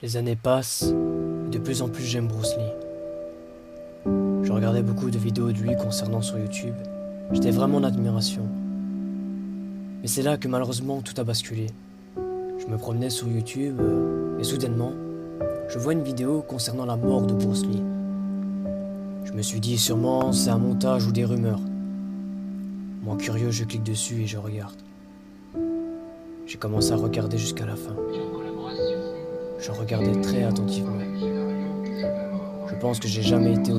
Les années passent, et de plus en plus j'aime Bruce Lee. Je regardais beaucoup de vidéos de lui concernant sur YouTube. J'étais vraiment en admiration. Mais c'est là que malheureusement tout a basculé. Je me promenais sur YouTube et soudainement, je vois une vidéo concernant la mort de Bruce Lee. Je me suis dit sûrement c'est un montage ou des rumeurs. Moi curieux, je clique dessus et je regarde. J'ai commencé à regarder jusqu'à la fin. Je regardais très attentivement. Je pense que j'ai jamais été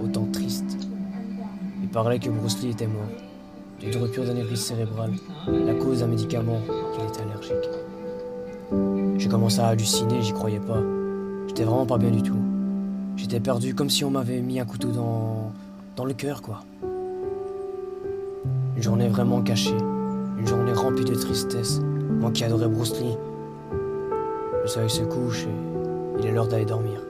autant triste. Il parlait que Bruce Lee était mort, d'une rupture d'anévrisme cérébral, la cause d'un médicament qu'il était allergique. J'ai commencé à halluciner, j'y croyais pas. J'étais vraiment pas bien du tout. J'étais perdu comme si on m'avait mis un couteau dans le cœur, quoi. Une journée vraiment cachée, une journée remplie de tristesse, moi qui adorais Bruce Lee. Le soleil se couche et il est l'heure d'aller dormir.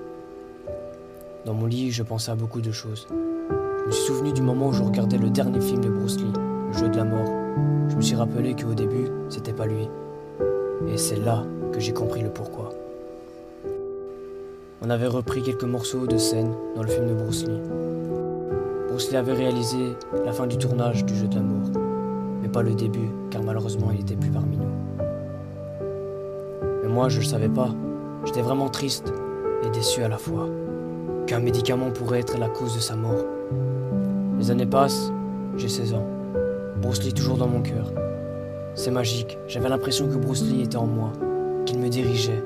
Dans mon lit, je pensais à beaucoup de choses. Je me suis souvenu du moment où je regardais le dernier film de Bruce Lee, Le jeu de la mort. Je me suis rappelé qu'au début, c'était pas lui. Et c'est là que j'ai compris le pourquoi. On avait repris quelques morceaux de scène dans le film de Bruce Lee. Bruce Lee avait réalisé la fin du tournage du jeu de la mort, mais pas le début, car malheureusement il n'était plus parmi nous. Mais moi je le savais pas, j'étais vraiment triste et déçu à la fois, qu'un médicament pourrait être la cause de sa mort. Les années passent, j'ai 16 ans, Bruce Lee toujours dans mon cœur. C'est magique, j'avais l'impression que Bruce Lee était en moi, qu'il me dirigeait,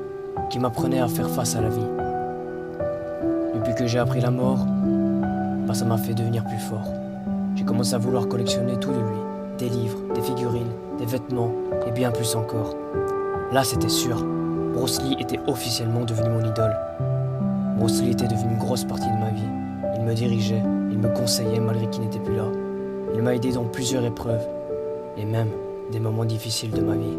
qu'il m'apprenait à faire face à la vie. Depuis que j'ai appris la mort, ça m'a fait devenir plus fort. J'ai commencé à vouloir collectionner tout de lui. Des livres, des figurines, des vêtements et bien plus encore. Là c'était sûr, Bruce Lee était officiellement devenu mon idole. Bruce Lee était devenu une grosse partie de ma vie. Il me dirigeait, il me conseillait malgré qu'il n'était plus là. Il m'a aidé dans plusieurs épreuves et même des moments difficiles de ma vie.